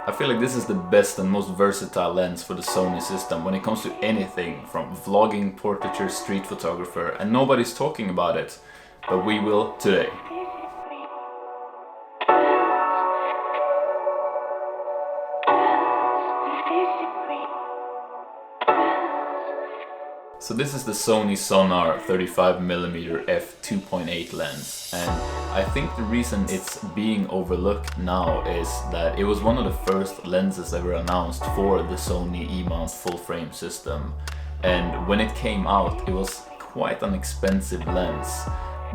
I feel like this is the best and most versatile lens for the Sony system when it comes to anything from vlogging, portraiture, street photographer, and nobody's talking about it, but we will today. So this is the Sony Sonnar 35mm f2.8 lens, and I think the reason it's being overlooked now is that it was one of the first lenses ever announced for the Sony E-mount full frame system, and when it came out it was quite an expensive lens.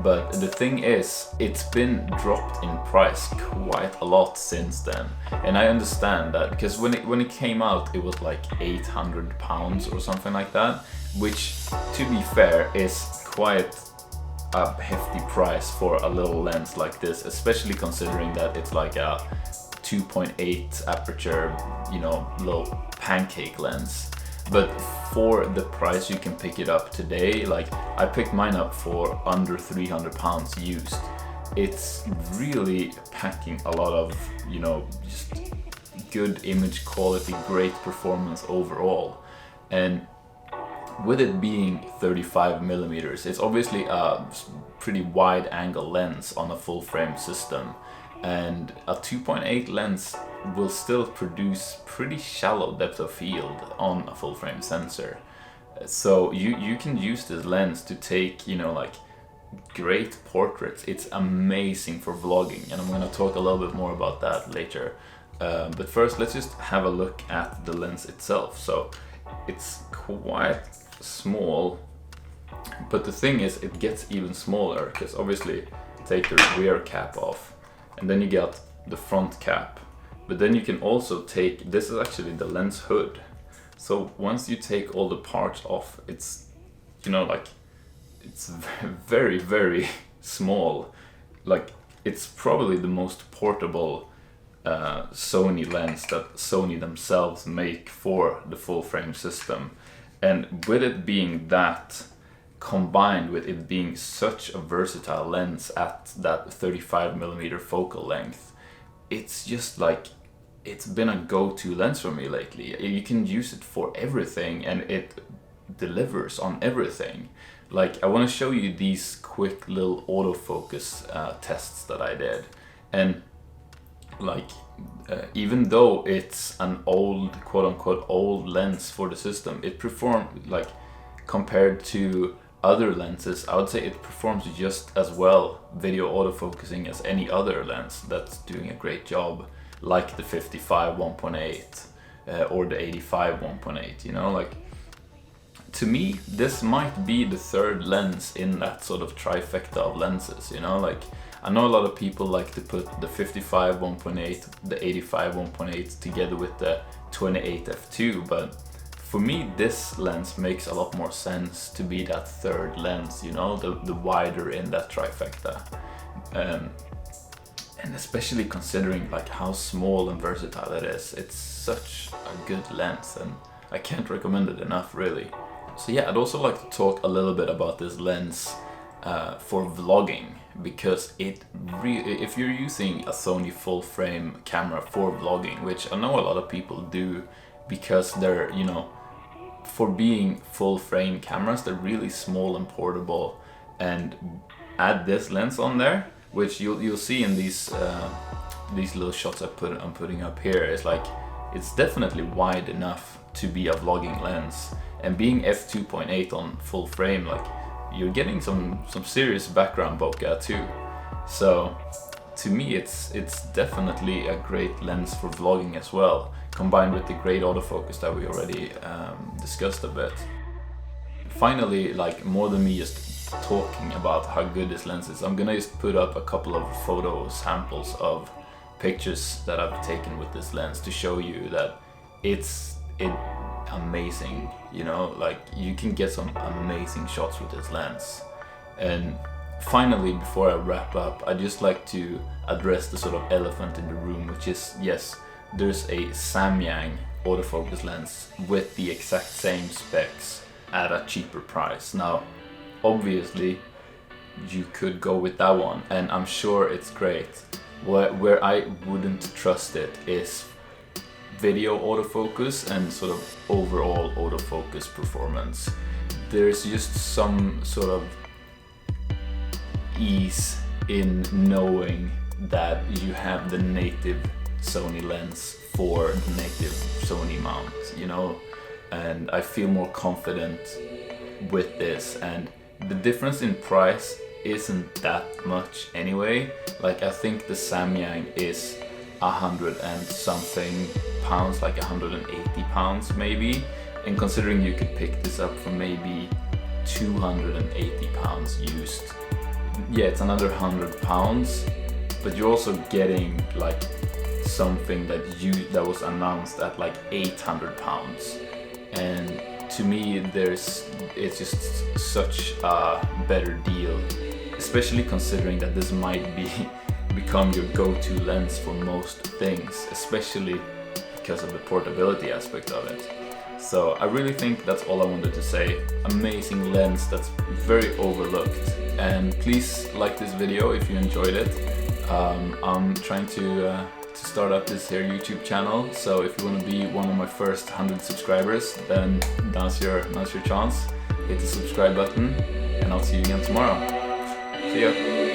But the thing is, it's been dropped in price quite a lot since then, and I understand that because when it came out it was like £800 or something like that, which to be fair is quite a hefty price for a little lens like this, especially considering that it's like a 2.8 aperture, you know, little pancake lens. But for the price you can pick it up today, like I picked mine up for under £300 used. It's really packing a lot of, you know, just good image quality, great performance overall. And with it being 35mm, it's obviously a pretty wide angle lens on a full frame system, and a 2.8 lens will still produce pretty shallow depth of field on a full frame sensor. So you can use this lens to take, you know, like great portraits. It's amazing for vlogging, and I'm going to talk a little bit more about that later. But first let's just have a look at the lens itself. So it's quite small, but the thing is it gets even smaller because obviously take the rear cap off and then you get the front cap, but then you can also take, this is actually the lens hood. So once you take all the parts off, it's, you know, like it's very, very small. Like it's probably the most portable Sony lens that Sony themselves make for the full frame system. And with it being that, combined with it being such a versatile lens at that 35mm focal length, it's just like, it's been a go-to lens for me lately. You can use it for everything and it delivers on everything. Like I want to show you these quick little autofocus tests that I did, and like even though it's an old, quote-unquote old lens for the system, it performed, like compared to other lenses, I would say it performs just as well video autofocusing as any other lens that's doing a great job, like the 55 1.8 or the 85 1.8, you know. Like to me this might be the third lens in that sort of trifecta of lenses, you know. Like I know a lot of people like to put the 55 1.8, the 85 1.8 together with the 28 f2, but for me this lens makes a lot more sense to be that third lens, you know, the wider in that trifecta. And especially considering like how small and versatile it is, it's such a good lens and I can't recommend it enough, really. So yeah, I'd also like to talk a little bit about this lens for vlogging, because it really, if you're using a Sony full frame camera for vlogging, which I know a lot of people do because they're, you know, for being full frame cameras, they're really small and portable, and add this lens on there, which you'll see in these little shots I'm putting up here, is like it's definitely wide enough to be a vlogging lens, and being f2.8 on full frame, like you're getting some serious background bokeh too. So to me it's definitely a great lens for vlogging as well, combined with the great autofocus that we already discussed a bit. Finally, like more than me just talking about how good this lens is, I'm gonna just put up a couple of photo samples of pictures that I've taken with this lens to show you that it's amazing, you know. Like you can get some amazing shots with this lens. And finally, before I wrap up, I'd just like to address the sort of elephant in the room, which is, yes, there's a Samyang autofocus lens with the exact same specs at a cheaper price. Now obviously you could go with that one, and I'm sure it's great. Where I wouldn't trust it is video autofocus and sort of overall autofocus performance. There's just some sort of ease in knowing that you have the native Sony lens for the native Sony mount, you know, and I feel more confident with this. And the difference in price isn't that much anyway. Like, I think the Samyang is 100 and something pounds, like 180 pounds maybe, and considering you could pick this up for maybe 280 pounds used, yeah, it's another 100 pounds, but you're also getting like something that was announced at like 800 pounds, and to me it's just such a better deal, especially considering that this might become your go-to lens for most things, especially because of the portability aspect of it. So I really think that's all I wanted to say. Amazing lens that's very overlooked, and please like this video if you enjoyed it. I'm trying to start up this here YouTube channel, so if you want to be one of my first 100 subscribers, then now's your chance. Hit the subscribe button, and I'll see you again tomorrow. See ya.